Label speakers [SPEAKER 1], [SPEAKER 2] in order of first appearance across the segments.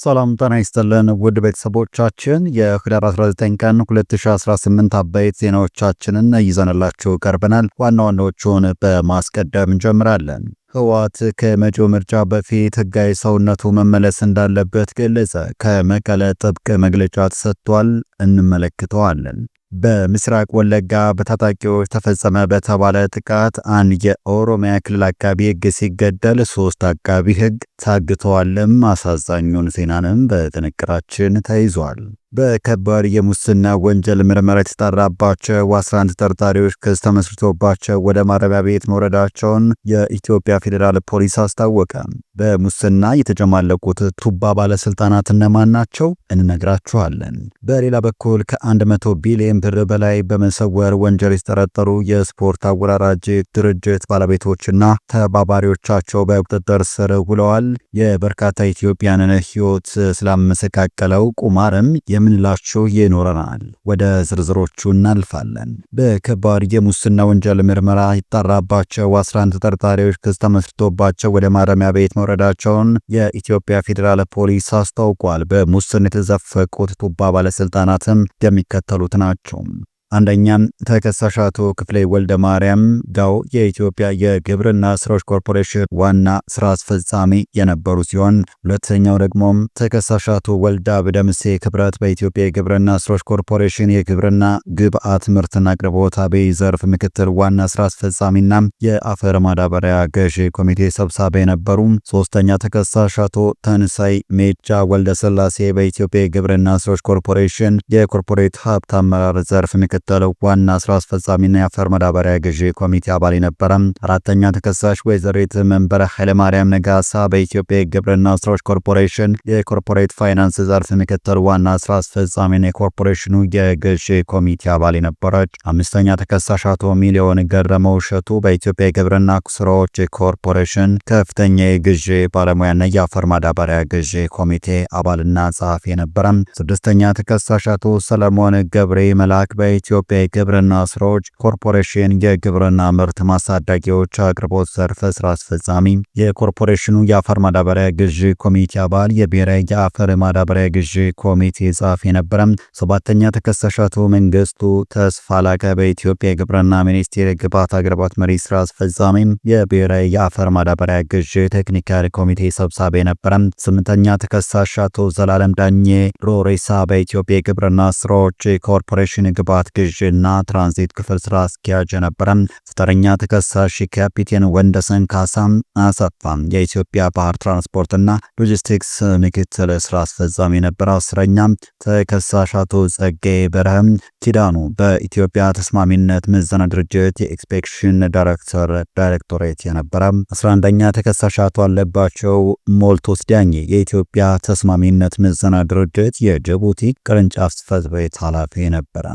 [SPEAKER 1] ሰላም ጤና ይስጥልን ውድ ቤተሰቦቻችን የህዳር 19 ቀን 2018 አበይት ዜናዎቻችንን ይዘንላችሁ ቀርበናል። ዋና ዋናዎቹን በማስቀደም እንጀምራለን። ህወሓት ከመጪው ምርጫ በፊት ህጋዊ ሰውነቱ መመለስ እንዳለበት ገለጸ። ከመቀለ ጥብቅ መግለጫ ተሰጥቷል፣ እንመለከተዋለን። በምስራቅ ወለጋ በታጣቂዎች ተፈጸመ በተባለ ጥቃት አንድ የኦሮሚያ ክልል አቃቢ ህግ ሲገደል 3 አቃቢ ህግ ታግተዋልም። አሳዛኙን ዜናንም በጥንቅራችን ተይዟል። በከባድ የሙስና ወንጀል ምርመራ የተጣራባቸው 11 ተጠርጣሪዎች ክስ ተመስርቶባቸው ወደ ማረሚያ ቤት መውረዳቸውን የኢትዮጵያ ፌዴራል ፖሊስ አስታወቀ። በሙስና የተጨማለቁት ቱባ ባለስልጣናት እነማን ናቸው? እንነግራችኋለን። በሌላ በኩል ከ100 ቢሊዮን ብር በላይ በመሰወር ወንጀል የተጠረጠሩ የስፖርት አወራራጅ ድርጅት ባለቤቶችና ተባባሪዎቻቸው በቁጥጥር ስር ውለዋል። የበርካታ ኢትዮጵያንን ህይወት ስላመሰቃቀለው ቁማርም የምንላችሁ ይኖረናል። ወደ ዝርዝሮቹ እናልፋለን። በከባድ የሙስና ወንጀል ምርመራ ይጣራባቸው 11 ተጠርጣሪዎች ክስ ተመስርቶባቸው ወደ ማረሚያ ቤት መውረዳቸውን የኢትዮጵያ ፌዴራል ፖሊስ አስታውቋል። በሙስና የተዘፈቁት ቱባ ባለስልጣናትም የሚከተሉት ናቸው። አንደኛም ተከሳሽ አቶ ክፍሌ ወልደ ማርያም ጋው የኢትዮጵያ የግብርና ስራዎች ኮርፖሬሽን ዋና ስራ አስፈጻሚ የነበሩ ሲሆን ሁለተኛው ደግሞ ተከሳሽ አቶ ወልዳ በደምሴ ክብረት በኢትዮጵያ የግብርና ስራዎች ኮርፖሬሽን የግብርና ግብአት ምርትና አቅርቦት አብይ ዘርፍ ምክትል ዋና ስራ አስፈጻሚና የአፈር ማዳበሪያ ገዢ ኮሚቴ ሰብሳቢ የነበሩ። ሶስተኛ ተከሳሽ አቶ ተንሳይ ሜጃ ወልደ ስላሴ በኢትዮጵያ የግብርና ስራዎች ኮርፖሬሽን የኮርፖሬት ሀብት አመራር ዘርፍ ምክትል ዋና ስራ አስፈጻሚና የአፈር ማዳበሪያ ገዢ ኮሚቴ አባል ነበረ። አራተኛ ተከሳሽ ወይዘሪት መንበረ ኃይለማርያም ነጋሳ በኢትዮጵያ የግብርና ስራዎች ኮርፖሬሽን የኮርፖሬት ፋይናንስ ዘርፍ ምክትል ዋና ስራ አስፈጻሚና የኮርፖሬሽኑ የገዢ ኮሚቴ አባል ነበረች። አምስተኛ ተከሳሽ አቶ ሚሊዮን ገረመው እሸቱ በኢትዮጵያ የግብርና ስራዎች ኮርፖሬሽን ከፍተኛ የግዢ ባለሙያና የአፈር ማዳበሪያ ገዢ ኮሚቴ አባልና ጸሐፊ ነበረ። ስድስተኛ ተከሳሽ አቶ ሰለሞን ገብሬ መላክ በኢትዮጵያ የግብርና ስራዎች ኮርፖሬሽን የግብርና ምርት ማሳደጊያዎች አቅርቦት ዘርፍ ስራ አስፈጻሚ፣ የኮርፖሬሽኑ የአፈር ማዳበሪያ ግዢ ኮሚቴ አባል፣ የብሔራዊ የአፈር ማዳበሪያ ግዢ ኮሚቴ ጸሐፊ ነበረ። ሰባተኛ ተከሳሽ አቶ መንግስቱ ተስፋላቀ በኢትዮጵያ የግብርና ሚኒስቴር የግብዓት አቅርቦት መሪ ስራ አስፈጻሚ፣ የብሔራዊ የአፈር ማዳበሪያ ግዢ ቴክኒካል ኮሚቴ ሰብሳቢ ነበረ። ስምንተኛ ተከሳሽ አቶ ዘላለም ዳኜ ሮሬሳ በኢትዮጵያ የግብርና ስራዎች ኮርፖሬሽን ግብዓት ግዥና ትራንዚት ክፍል ስራ አስኪያጅ ነበረ። ዘጠነኛ ተከሳሽ ካፒቴን ወንደሰን ካሳም አሰፋ የኢትዮጵያ ባህር ትራንስፖርትና ሎጂስቲክስ ምክትል ስራ አስፈጻሚ ነበረ። አስረኛ ተከሳሽ አቶ ጸጋዬ በረሃም ኪዳኑ በኢትዮጵያ ተስማሚነት ምዘና ድርጅት የኢንስፔክሽን ዳይሬክቶሬት የነበረ። 11ኛ ተከሳሽ አቶ አለባቸው ሞልቶስ ዳኜ የኢትዮጵያ ተስማሚነት ምዘና ድርጅት የጅቡቲ ቅርንጫፍ ጽሕፈት ቤት ኃላፊ ነበረ።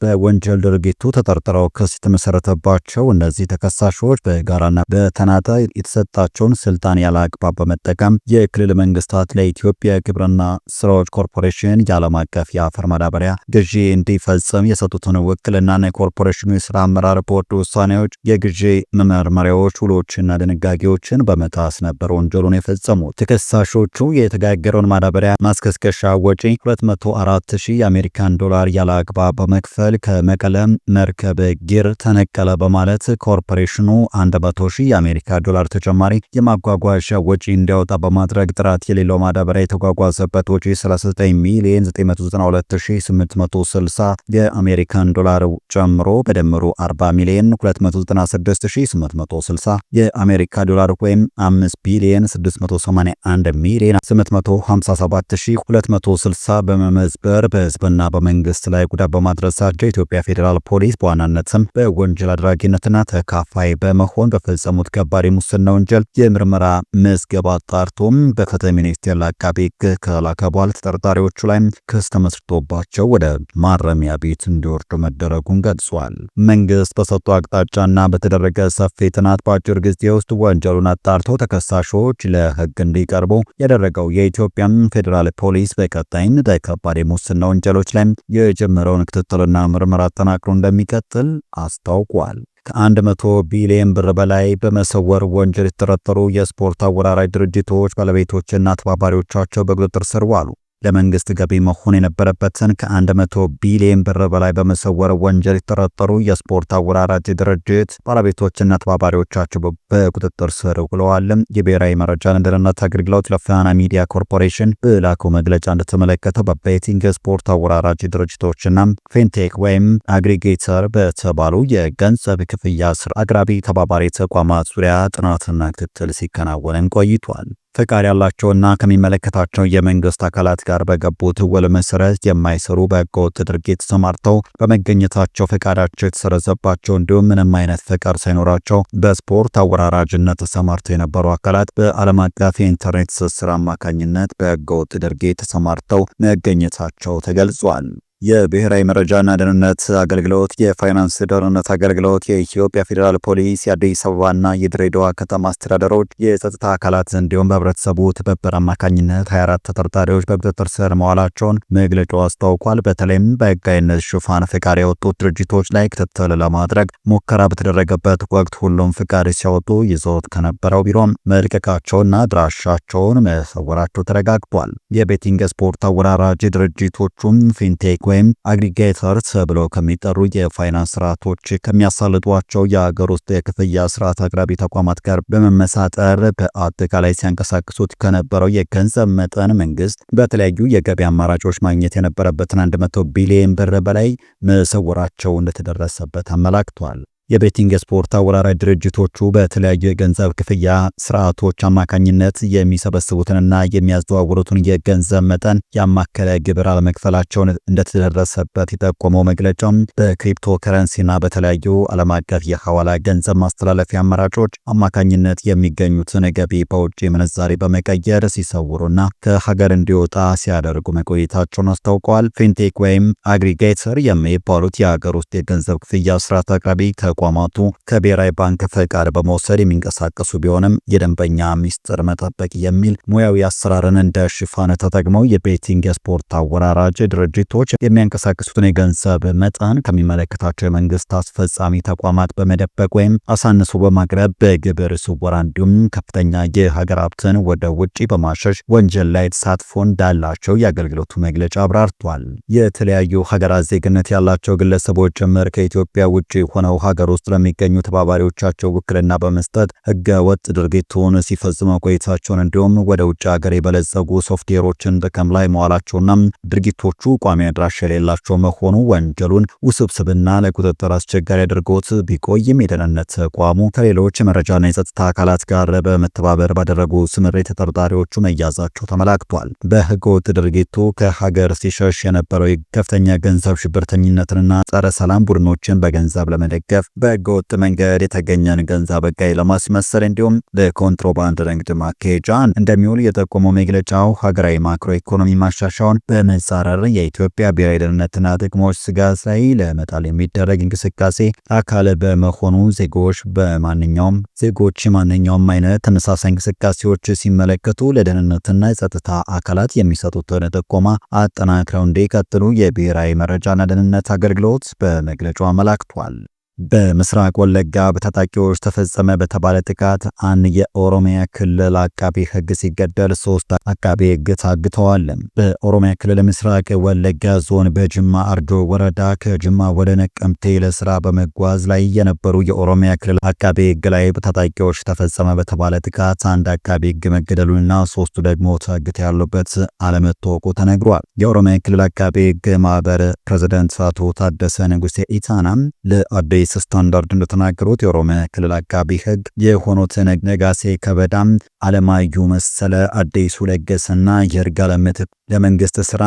[SPEAKER 1] በወንጀል ድርጊቱ ተጠርጥረው ክስ የተመሰረተባቸው እነዚህ ተከሳሾች በጋራና በተናጠል የተሰጣቸውን ስልጣን ያለ አግባብ በመጠቀም የክልል መንግስታት ለኢትዮጵያ ግብርና ስራዎች ኮርፖሬሽን የዓለም አቀፍ የአፈር ማዳበሪያ ግዢ እንዲፈጽም የሰጡትን ውክልናና የኮርፖሬሽኑ የስራ አመራር ቦርድ ውሳኔዎች፣ የግዢ መመርመሪያዎች፣ ውሎችና ድንጋጌዎችን በመጣስ ነበር ወንጀሉን የፈጸሙት። ተከሳሾቹ የተጋገረውን ማዳበሪያ ማስከስከሻ ወጪ 204,000 የአሜሪካን ዶላር ያለ አግባብ በመክፈል ከመቀለ መርከብ ጊር ተነቀለ በማለት ኮርፖሬሽኑ 100,000 የአሜሪካ ዶላር ተጨማሪ የማጓጓዣ ወጪ እንዲያወጣ በማድረግ ጥራት የሌለው ማዳበሪያ የተጓጓዘበት ወጪ 39,992,860 የአሜሪካን ዶላር ጨምሮ በድምሩ 40,296,860 የአሜሪካ ዶላር ወይም 5,680,857,260 በመመዝበር በህዝብና በመንግስት ላይ ጉዳት በማድረሳቸው የኢትዮጵያ ፌዴራል ፖሊስ በዋናነትም በወንጀል አድራጊነትና ተካፋይ በመሆን በፈጸሙት ከባድ ሙስና ወንጀል የምርመራ መዝገብ አጣርቶም በፍትህ ሚኒስቴር ለአቃቤ ሕግ ከላከ በኋላ ተጠርጣሪዎቹ ላይ ክስ ተመስርቶባቸው ወደ ማረሚያ ቤት እንዲወርዱ መደረጉን ገልጿል። መንግስት በሰጠው አቅጣጫና በተደረገ ሰፊ ጥናት በአጭር ጊዜ ውስጥ ወንጀሉን አጣርቶ ተከሳሾች ለህግ እንዲቀርቡ ያደረገው የኢትዮጵያ ፌዴራል ፖሊስ በቀጣይም በከባድ ሙስና ወንጀሎች ላይ የጀመረውን ክትትልና ምርመራ አጠናክሮ እንደሚቀጥል አስታውቋል። ከ100 ቢሊዮን ብር በላይ በመሰወር ወንጀል የተጠረጠሩ የስፖርት አወራራጅ ድርጅቶች ባለቤቶችና ተባባሪዎቻቸው በቁጥጥር ስር ዋሉ። ለመንግስት ገቢ መሆን የነበረበትን ከ100 ቢሊዮን ብር በላይ በመሰወር ወንጀል የተጠረጠሩ የስፖርት አወራራጅ ድርጅት ባለቤቶችና ተባባሪዎቻቸው በቁጥጥር ስር ውለዋል። የብሔራዊ መረጃና ደህንነት አገልግሎት ለፋና ሚዲያ ኮርፖሬሽን በላከው መግለጫ እንደተመለከተው በቤቲንግ ስፖርት አወራራጅ ድርጅቶችና ፊንቴክ ወይም አግሪጌተር በተባሉ የገንዘብ ክፍያ ስር አቅራቢ ተባባሪ ተቋማት ዙሪያ ጥናትና ክትትል ሲከናወን ቆይቷል። ፈቃድ ያላቸውና ከሚመለከታቸው የመንግስት አካላት ጋር በገቡት ውል መሰረት የማይሰሩ በህገወጥ ድርጊት ተሰማርተው በመገኘታቸው ፈቃዳቸው የተሰረዘባቸው እንዲሁም ምንም አይነት ፈቃድ ሳይኖራቸው በስፖርት አወራራጅነት ተሰማርተው የነበሩ አካላት በዓለም አቀፍ የኢንተርኔት ትስስር አማካኝነት በህገወጥ ድርጊት ተሰማርተው መገኘታቸው ተገልጿል። የብሔራዊ መረጃና ደህንነት አገልግሎት፣ የፋይናንስ ደህንነት አገልግሎት፣ የኢትዮጵያ ፌዴራል ፖሊስ፣ የአዲስ አበባና የድሬዳዋ ከተማ አስተዳደሮች የጸጥታ አካላት እንዲሁም በህብረተሰቡ ትብብር አማካኝነት 24 ተጠርጣሪዎች በቁጥጥር ስር መዋላቸውን መግለጫው አስታውቋል። በተለይም በህጋዊነት ሽፋን ፈቃድ ያወጡት ድርጅቶች ላይ ክትትል ለማድረግ ሙከራ በተደረገበት ወቅት ሁሉም ፈቃድ ሲያወጡ ይዘውት ከነበረው ቢሮም መልቀቃቸውና አድራሻቸውን መሰወራቸው ተረጋግጧል። የቤቲንግ ስፖርት አወራራጅ ድርጅቶቹም ፊንቴክ ወይም አግሪጌተር ተብለው ከሚጠሩ የፋይናንስ ስርዓቶች ከሚያሳልጧቸው የሀገር ውስጥ የክፍያ ስርዓት አቅራቢ ተቋማት ጋር በመመሳጠር በአጠቃላይ ሲያንቀሳቅሱት ከነበረው የገንዘብ መጠን መንግስት በተለያዩ የገበያ አማራጮች ማግኘት የነበረበትን 100 ቢሊዮን ብር በላይ መሰወራቸው እንደተደረሰበት አመላክቷል። የቤቲንግ ስፖርት አወራራጅ ድርጅቶቹ በተለያዩ የገንዘብ ክፍያ ስርዓቶች አማካኝነት የሚሰበስቡትንና የሚያዘዋውሩትን የገንዘብ መጠን ያማከለ ግብር አለመክፈላቸውን እንደተደረሰበት የጠቆመው መግለጫው በክሪፕቶ ከረንሲና በተለያዩ ዓለም አቀፍ የሐዋላ ገንዘብ ማስተላለፊያ አማራጮች አማካኝነት የሚገኙትን ገቢ በውጭ ምንዛሬ በመቀየር ሲሰውሩና ከሀገር እንዲወጣ ሲያደርጉ መቆየታቸውን አስታውቀዋል። ፊንቴክ ወይም አግሪጌተር የሚባሉት የሀገር ውስጥ የገንዘብ ክፍያ ስርዓት አቅራቢ ተቋማቱ ከብሔራዊ ባንክ ፈቃድ በመውሰድ የሚንቀሳቀሱ ቢሆንም የደንበኛ ሚስጥር መጠበቅ የሚል ሙያዊ አሰራርን እንደ ሽፋን ተጠቅመው የቤቲንግ የስፖርት አወራራጅ ድርጅቶች የሚያንቀሳቅሱትን የገንዘብ መጠን ከሚመለከታቸው የመንግስት አስፈጻሚ ተቋማት በመደበቅ ወይም አሳንሶ በማቅረብ በግብር ስወራ እንዲሁም ከፍተኛ የሀገር ሀብትን ወደ ውጪ በማሸሽ ወንጀል ላይ ተሳትፎ እንዳላቸው የአገልግሎቱ መግለጫ አብራርቷል። የተለያዩ ሀገራት ዜግነት ያላቸው ግለሰቦች ጭምር ከኢትዮጵያ ውጪ ሆነው ሀገር ውስጥ ለሚገኙ ተባባሪዎቻቸው ውክልና በመስጠት ህገ ወጥ ድርጊቱን ሲፈጽሙ ቆይታቸውን እንዲሁም ወደ ውጭ ሀገር የበለጸጉ ሶፍትዌሮችን ጥቅም ላይ መዋላቸውና ድርጊቶቹ ቋሚ አድራሻ የሌላቸው መሆኑ ወንጀሉን ውስብስብና ለቁጥጥር አስቸጋሪ አድርጎት ቢቆይም የደህንነት ተቋሙ ከሌሎች መረጃና የጸጥታ አካላት ጋር በመተባበር ባደረጉ ስምሪት ተጠርጣሪዎቹ መያዛቸው ተመላክቷል። በህገ ወጥ ድርጊቱ ከሀገር ሲሸሽ የነበረው ከፍተኛ ገንዘብ ሽብርተኝነትንና ጸረ ሰላም ቡድኖችን በገንዘብ ለመደገፍ በህገወጥ መንገድ የተገኘን ገንዘብ ህጋዊ ለማስመሰል እንዲሁም ለኮንትሮባንድ ንግድ ማካሄጃ እንደሚውል የጠቆመው መግለጫው ሀገራዊ ማክሮ ኢኮኖሚ ማሻሻያውን በመጻረር የኢትዮጵያ ብሔራዊ ደህንነትና ጥቅሞች ስጋት ላይ ለመጣል የሚደረግ እንቅስቃሴ አካል በመሆኑ ዜጎች ማንኛውም አይነት ተመሳሳይ እንቅስቃሴዎች ሲመለከቱ ለደህንነትና የጸጥታ አካላት የሚሰጡትን ጥቆማ አጠናክረው እንዲቀጥሉ የብሔራዊ መረጃና ደህንነት አገልግሎት በመግለጫው አመላክቷል። በምስራቅ ወለጋ በታጣቂዎች ተፈጸመ በተባለ ጥቃት አንድ የኦሮሚያ ክልል አቃቤ ሕግ ሲገደል 3 አቃቤ ሕግ ታግተዋል። በኦሮሚያ ክልል ምስራቅ ወለጋ ዞን በጅማ አርጆ ወረዳ ከጅማ ወደ ነቀምቴ ለስራ በመጓዝ ላይ የነበሩ የኦሮሚያ ክልል አቃቤ ሕግ ላይ በታጣቂዎች ተፈጸመ በተባለ ጥቃት አንድ አቃቤ ሕግ መገደሉና 3ቱ ደግሞ ታግተው ያሉበት አለመታወቁ ተነግሯል። የኦሮሚያ ክልል አቃቤ ሕግ ማህበር ፕሬዝዳንት አቶ ታደሰ ንጉሴ ኢታና ለአዲስ ስታንዳርድ እንደተናገሩት የኦሮሚያ ክልል አቃቤ ሕግ የሆኑት ነጋሴ ከበዳም፣ አለማዩ መሰለ፣ አዲሱ ለገሰና ይርጋለም ለመንግስት ስራ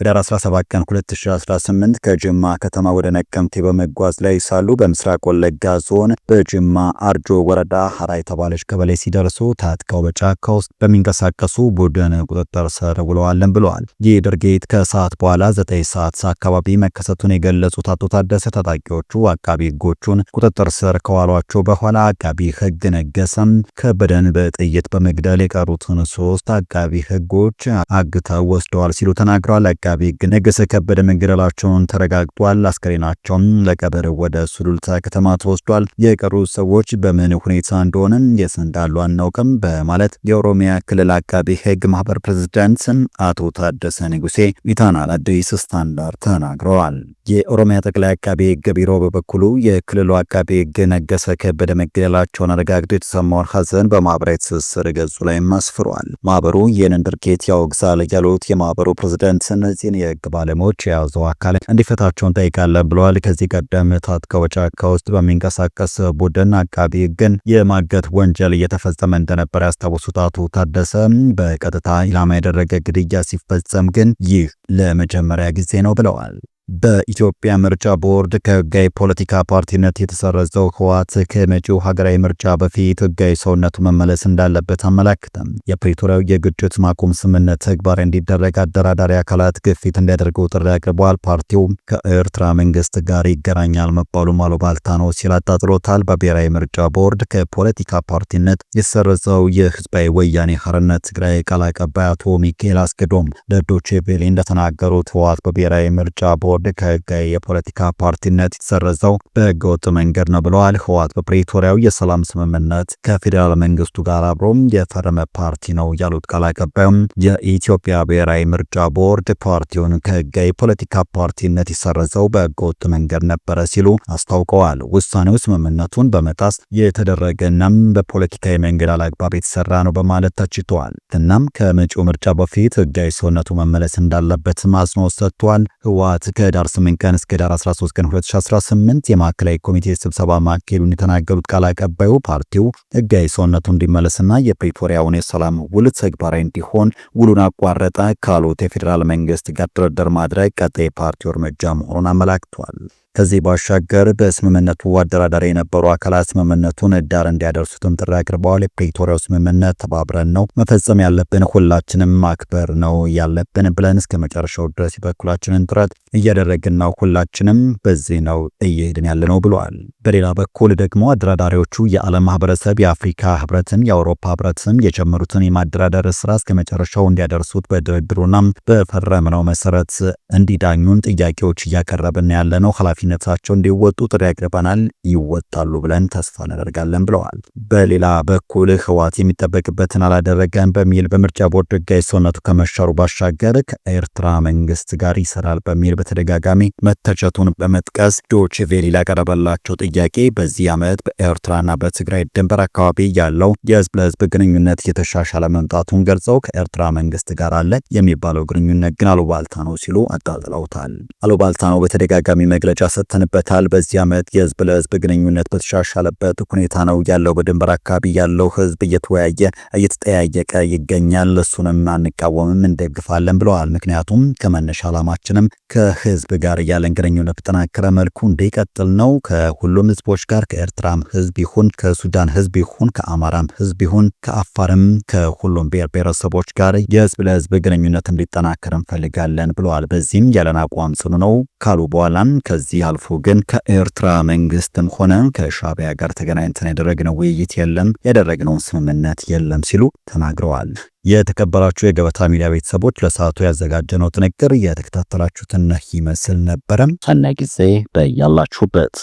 [SPEAKER 1] ህዳር 17 ቀን 2018 ከጅማ ከተማ ወደ ነቀምቴ በመጓዝ ላይ ሳሉ በምስራቅ ወለጋ ዞን በጅማ አርጆ ወረዳ ሀራ የተባለች ቀበሌ ሲደርሱ ታጥቀው በጫካ ውስጥ በሚንቀሳቀሱ ቡድን ቁጥጥር ስር ውለዋል ብለዋል። ይህ ድርጊት ከሰዓት በኋላ 9 ሰዓት አካባቢ መከሰቱን የገለጹት አቶ ታደሰ ታጣቂዎቹ አቃቢ ሕጎቹን ቁጥጥር ስር ከዋሏቸው በኋላ አቃቢ ሕግ ነገሰም ከበደን በጥይት በመግደል የቀሩትን 3 አቃቢ ህጎች አግተው ወስደዋል ሲሉ ተናግረዋል። አቃቢ ህግ ነገሰ ከበደ መገደላቸውን ተረጋግጧል። አስከሬናቸውም ለቀብር ወደ ሱሉልታ ከተማ ተወስዷል። የቀሩት ሰዎች በምን ሁኔታ እንደሆነ የት እንዳሉ አናውቅም በማለት የኦሮሚያ ክልል አቃቢ ህግ ማህበር ፕሬዝዳንት አቶ ታደሰ ንጉሴ ኢታና ለአዲስ ስታንዳርድ ተናግረዋል። የኦሮሚያ ጠቅላይ አቃቢ ህግ ቢሮ በበኩሉ የክልሉ አቃቢ ህግ ነገሰ ከበደ መገደላቸውን አረጋግጦ የተሰማውን ሐዘን በማህበራዊ ትስስር ገጹ ላይ አስፍሯል። ማህበሩ ይህንን ድርጊት ያወግዛል ያሉት የማህበሩ ፕሬዝዳንት እነዚህን የህግ ባለሙያዎች የያዘው አካል እንዲፈታቸውን ጠይቃለን ብለዋል። ከዚህ ቀደም ታጥቀው ጫካ ውስጥ በሚንቀሳቀስ ቡድን አቃቢ ህግን የማገት ወንጀል እየተፈጸመ እንደነበር ያስታወሱት አቶ ታደሰ በቀጥታ ኢላማ ያደረገ ግድያ ሲፈጸም ግን ይህ ለመጀመሪያ ጊዜ ነው ብለዋል። በኢትዮጵያ ምርጫ ቦርድ ከህጋዊ ፖለቲካ ፓርቲነት የተሰረዘው ህወሓት ከመጪው ሀገራዊ ምርጫ በፊት ህጋዊ ሰውነቱ መመለስ እንዳለበት አመላክተም። የፕሪቶሪያው የግጭት ማቆም ስምምነት ተግባራዊ እንዲደረግ አደራዳሪ አካላት ግፊት እንዲያደርጉ ጥሪ አቅርበዋል። ፓርቲው ከኤርትራ መንግስት ጋር ይገናኛል መባሉም አሉባልታ ነው ሲል አጣጥሎታል። በብሔራዊ ምርጫ ቦርድ ከፖለቲካ ፓርቲነት የተሰረዘው የህዝባዊ ወያኔ ሓርነት ትግራይ ቃል አቀባይ አቶ ሚካኤል አስገዶም ለዶቼ ቬለ እንደተናገሩት ህወሓት በብሔራዊ ምርጫ ቦርድ ከህጋዊ የፖለቲካ ፓርቲነት የተሰረዘው በህገወጥ መንገድ ነው ብለዋል። ህወሓት በፕሪቶሪያው የሰላም ስምምነት ከፌዴራል መንግስቱ ጋር አብሮም የፈረመ ፓርቲ ነው ያሉት ቃል አቀባዩም የኢትዮጵያ ብሔራዊ ምርጫ ቦርድ ፓርቲውን ከህጋዊ የፖለቲካ ፓርቲነት የሰረዘው በህገወጥ መንገድ ነበረ ሲሉ አስታውቀዋል። ውሳኔው ስምምነቱን በመጣስ የተደረገናም በፖለቲካዊ መንገድ አላግባብ የተሰራ ነው በማለት ተችቷል። እናም ከመጪው ምርጫ በፊት ህጋዊ ሰውነቱ መመለስ እንዳለበት አጽንኦት ሰጥቷል። ህወሓት ከዳር 8 ቀን እስከ ዳር 13 ቀን 2018 የማዕከላዊ ኮሚቴ ስብሰባ ማካሄዱን የተናገሩት ቃል አቀባዩ ፓርቲው ህጋዊ ሰውነቱ እንዲመለስና የፕሪቶሪያውን የሰላም ውል ተግባራዊ እንዲሆን ውሉን አቋረጠ ካሉት የፌዴራል መንግስት ጋር ድርድር ማድረግ ቀጣይ ፓርቲው እርምጃ መሆኑን አመላክቷል። ከዚህ ባሻገር በስምምነቱ አደራዳሪ የነበሩ አካላት ስምምነቱን ዳር እንዲያደርሱትም ጥሪ አቅርበዋል። የፕሪቶሪያው ስምምነት ተባብረን ነው መፈጸም ያለብን፣ ሁላችንም ማክበር ነው ያለብን ብለን እስከ መጨረሻው ድረስ የበኩላችንን ጥረት እያደረግን ነው፣ ሁላችንም በዚህ ነው እየሄድን ያለ ነው ብለዋል። በሌላ በኩል ደግሞ አደራዳሪዎቹ የዓለም ማህበረሰብ የአፍሪካ ህብረትን የአውሮፓ ህብረትም የጀመሩትን የማደራደር ስራ እስከ መጨረሻው እንዲያደርሱት በድርድሩና በፈረምነው መሰረት እንዲዳኙን ጥያቄዎች እያቀረብን ያለ ነው፣ ኃላፊነታቸው እንዲወጡ ጥሪ አቅርበናል፣ ይወጣሉ ብለን ተስፋ እናደርጋለን ብለዋል። በሌላ በኩል ህወሓት የሚጠበቅበትን አላደረገም በሚል በምርጫ ቦርድ ህጋዊ ሰውነቱ ከመሻሩ ባሻገር ከኤርትራ መንግስት ጋር ይሰራል በሚል በተደጋጋሚ መተቸቱን በመጥቀስ ዶቼ ቬለ ያቀረበላቸው ጥያቄ በዚህ ዓመት በኤርትራና በትግራይ ድንበር አካባቢ ያለው የህዝብ ለህዝብ ግንኙነት የተሻሻለ መምጣቱን ገልጸው ከኤርትራ መንግስት ጋር አለ የሚባለው ግንኙነት ግን አሉባልታ ነው ሲሉ አጣጥለውታል። አሉባልታ ነው በተደጋጋሚ መግለጫ ሰጥተንበታል። በዚህ ዓመት የህዝብ ለህዝብ ግንኙነት በተሻሻለበት ሁኔታ ነው ያለው። በድንበር አካባቢ ያለው ህዝብ እየተወያየ እየተጠያየቀ ይገኛል። እሱንም አንቃወምም እንደግፋለን ብለዋል። ምክንያቱም ከመነሻ ዓላማችንም ከህዝብ ጋር ያለን ግንኙነት በተጠናከረ መልኩ እንዲቀጥል ነው። ከሁሉም ህዝቦች ጋር ከኤርትራም ህዝብ ይሁን ከሱዳን ህዝብ ይሁን ከአማራም ህዝብ ይሁን ከአፋርም ከሁሉም ብሔር ብሔረሰቦች ጋር የህዝብ ለህዝብ ግንኙነት እንዲጠናከር እንፈልጋለን ብለዋል። በዚህም ያለን አቋም ጽኑ ነው ካሉ በኋላም ከዚህ አልፎ ግን ከኤርትራ መንግስትም ሆነ ከሻዕቢያ ጋር ተገናኝተን ያደረግነው ውይይት የለም፣ ያደረግነውን ስምምነት የለም ሲሉ ተናግረዋል። የተከበራችሁ የገበታ ሚዲያ ቤተሰቦች ለሰዓቱ ያዘጋጀነው ጥንቅር የተከታተላችሁትን ይመስል ነበረ። ሰናይ ጊዜ በያላችሁበት